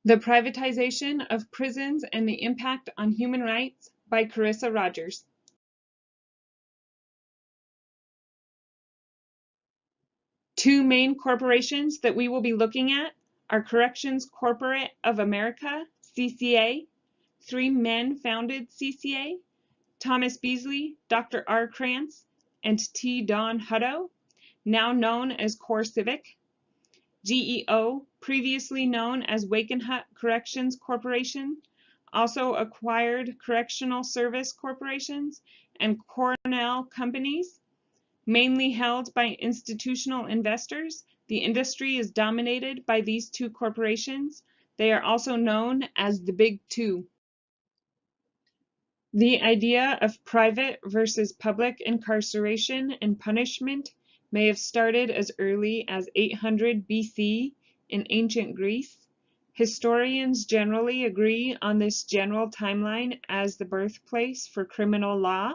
The Privatization of Prisons and the Impact on Human Rights by Carissa Rogers. Two main corporations that we will be looking at are Corrections Corporate of America, CCA, three men founded CCA, Thomas Beasley, Dr. R. Krantz, and T. Don Hutto, now known as CoreCivic. GEO, previously known as Wakenhut Corrections Corporation, also acquired Correctional Service Corporations and Cornell Companies. Mainly held by institutional investors, the industry is dominated by these two corporations. They are also known as the Big Two. The idea of private versus public incarceration and punishment may have started as early as 800 BC in ancient Greece. Historians generally agree on this general timeline as the birthplace for criminal law.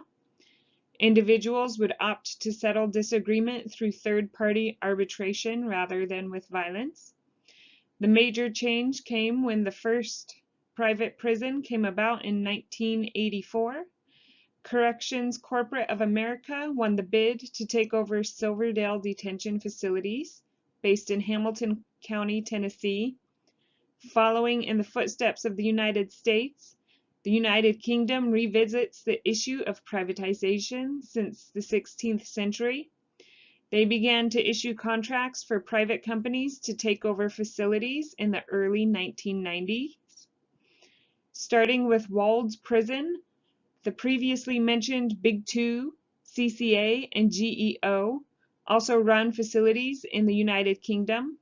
Individuals would opt to settle disagreement through third-party arbitration rather than with violence. The major change came when the first private prison came about in 1984. Corrections Corporate of America won the bid to take over Silverdale Detention Facilities, based in Hamilton County, Tennessee. Following in the footsteps of the United States, the United Kingdom revisits the issue of privatization since the 16th century. They began to issue contracts for private companies to take over facilities in the early 1990s. Starting with Wald's Prison, the previously mentioned Big Two, CCA and GEO, also run facilities in the United Kingdom.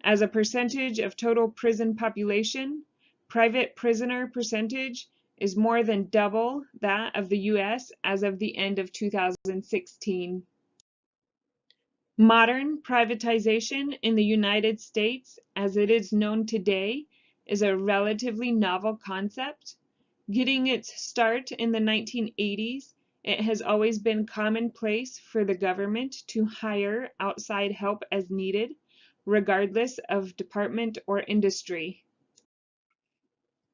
As a percentage of total prison population, private prisoner percentage is more than double that of the US as of the end of 2016. Modern privatization in the United States, as it is known today, is a relatively novel concept. Getting its start in the 1980s, it has always been commonplace for the government to hire outside help as needed, regardless of department or industry.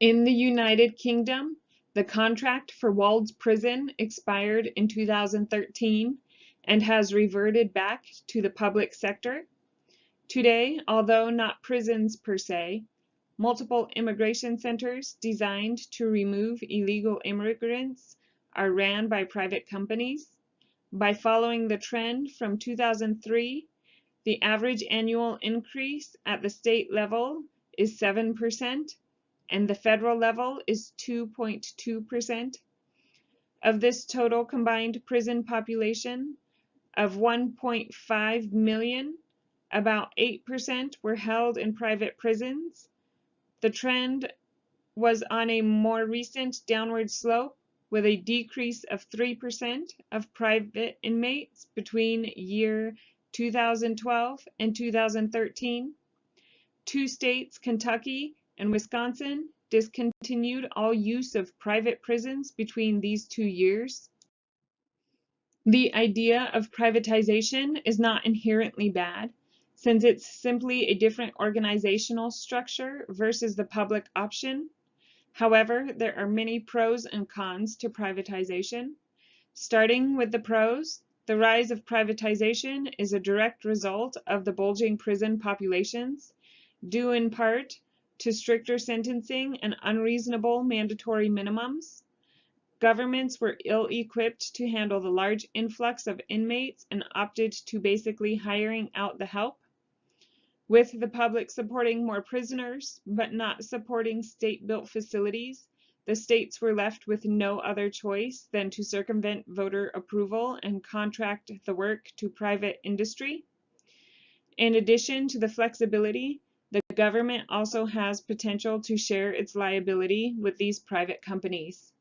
In the United Kingdom, the contract for Wald's Prison expired in 2013 and has reverted back to the public sector. Today, although not prisons per se, multiple immigration centers designed to remove illegal immigrants are ran by private companies. By following the trend from 2003, the average annual increase at the state level is 7%, and the federal level is 2.2%. Of this total combined prison population of 1.5 million, about 8% were held in private prisons. The trend was on a more recent downward slope, with a decrease of 3% of private inmates between year 2012 and 2013. Two states, Kentucky and Wisconsin, discontinued all use of private prisons between these 2 years. The idea of privatization is not inherently bad, since it's simply a different organizational structure versus the public option. However, there are many pros and cons to privatization. Starting with the pros, the rise of privatization is a direct result of the bulging prison populations, due in part to stricter sentencing and unreasonable mandatory minimums. Governments were ill-equipped to handle the large influx of inmates and opted to basically hiring out the help. With the public supporting more prisoners, but not supporting state-built facilities, the states were left with no other choice than to circumvent voter approval and contract the work to private industry. In addition to the flexibility, the government also has potential to share its liability with these private companies.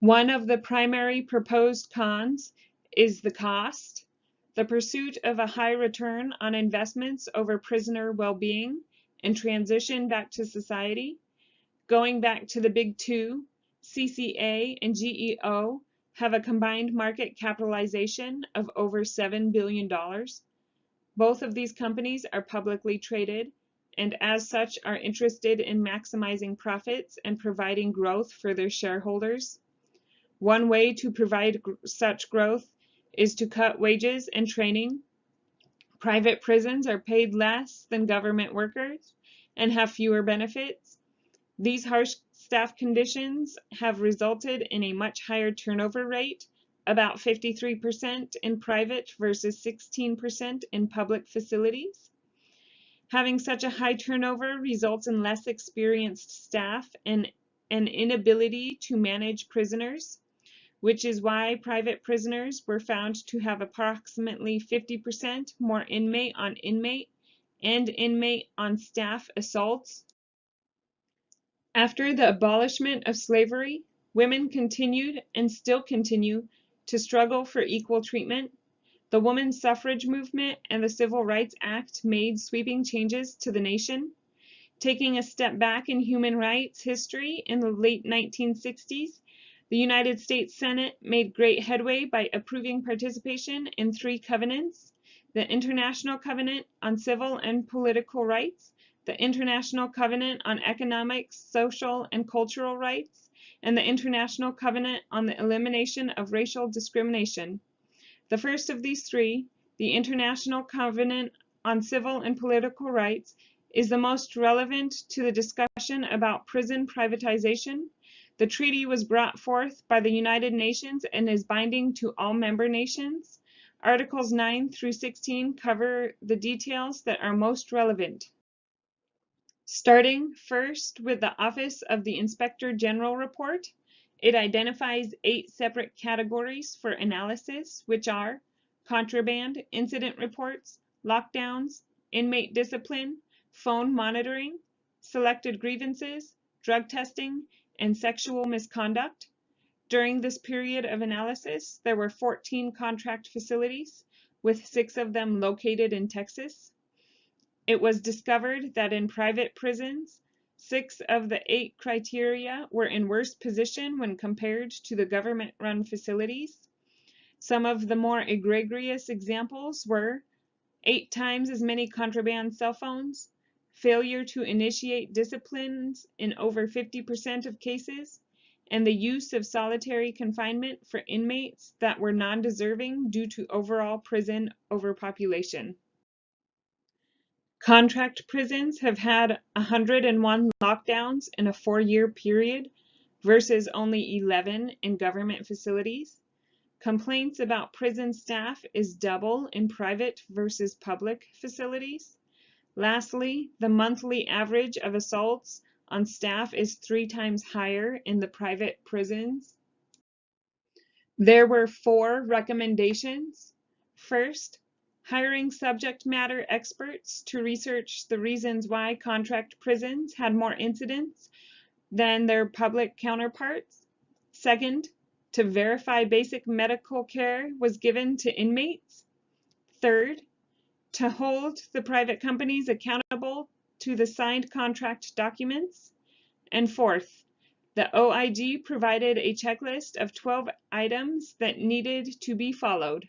One of the primary proposed cons is the cost. The pursuit of a high return on investments over prisoner well-being and transition back to society. Going back to the Big Two, CCA and GEO have a combined market capitalization of over $7 billion. Both of these companies are publicly traded. and as such are interested in maximizing profits and providing growth for their shareholders. One way to provide such growth is to cut wages and training. Private prisons are paid less than government workers and have fewer benefits. These harsh staff conditions have resulted in a much higher turnover rate, about 53% in private versus 16% in public facilities. Having such a high turnover results in less experienced staff and an inability to manage prisoners, which is why private prisoners were found to have approximately 50% more inmate on inmate and inmate on staff assaults. After the abolishment of slavery, women continued and still continue to struggle for equal treatment. The women's suffrage movement and the Civil Rights Act made sweeping changes to the nation. Taking a step back in human rights history in the late 1960s, the United States Senate made great headway by approving participation in 3 covenants: the International Covenant on Civil and Political Rights, the International Covenant on Economic, Social, and Cultural Rights, and the International Covenant on the Elimination of Racial Discrimination. The first of these 3, the International Covenant on Civil and Political Rights, is the most relevant to the discussion about prison privatization. The treaty was brought forth by the United Nations and is binding to all member nations. Articles 9 through 16 cover the details that are most relevant. Starting first with the Office of the Inspector General report, it identifies 8 separate categories for analysis, which are contraband, incident reports, lockdowns, inmate discipline, phone monitoring, selected grievances, drug testing, and sexual misconduct. During this period of analysis, there were 14 contract facilities, with 6 of them located in Texas. It was discovered that in private prisons, 6 of the 8 criteria were in worse position when compared to the government-run facilities. Some of the more egregious examples were 8 times as many contraband cell phones, failure to initiate disciplines in over 50% of cases, and the use of solitary confinement for inmates that were non-deserving due to overall prison overpopulation. Contract prisons have had 101 lockdowns in a 4-year period versus only 11 in government facilities. Complaints about prison staff is double in private versus public facilities. Lastly, the monthly average of assaults on staff is 3 times higher in the private prisons. There were 4 recommendations. First, hiring subject matter experts to research the reasons why contract prisons had more incidents than their public counterparts. Second, to verify basic medical care was given to inmates. Third, to hold the private companies accountable to the signed contract documents. And fourth, the OIG provided a checklist of 12 items that needed to be followed.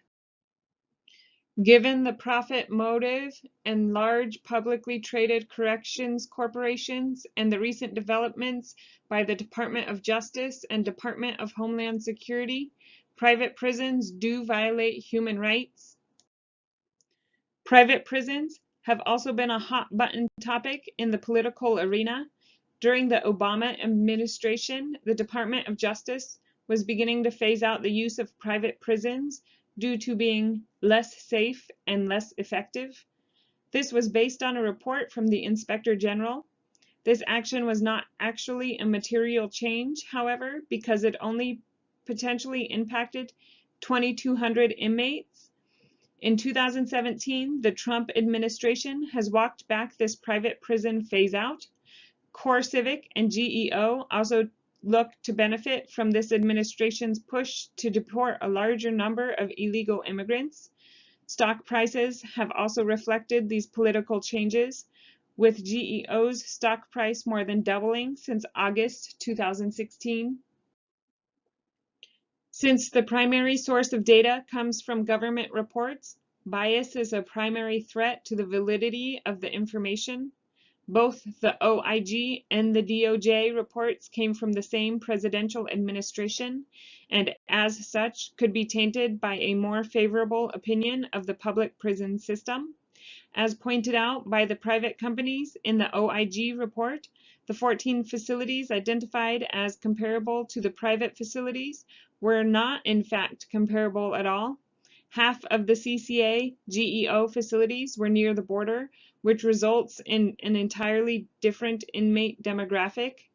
Given the profit motive and large publicly traded corrections corporations and the recent developments by the Department of Justice and Department of Homeland Security, private prisons do violate human rights. Private prisons have also been a hot-button topic in the political arena. During the Obama administration, the Department of Justice was beginning to phase out the use of private prisons due to being less safe and less effective. This was based on a report from the Inspector General. This action was not actually a material change, however, because it only potentially impacted 2,200 inmates. In 2017, the Trump administration has walked back this private prison phase-out. CoreCivic and GEO also look to benefit from this administration's push to deport a larger number of illegal immigrants. Stock prices have also reflected these political changes, with GEO's stock price more than doubling since August 2016. Since the primary source of data comes from government reports, bias is a primary threat to the validity of the information. Both the OIG and the DOJ reports came from the same presidential administration, and as such could be tainted by a more favorable opinion of the public prison system. As pointed out by the private companies in the OIG report, the 14 facilities identified as comparable to the private facilities were not in fact comparable at all. Half of the CCA GEO facilities were near the border, which results in an entirely different inmate demographic.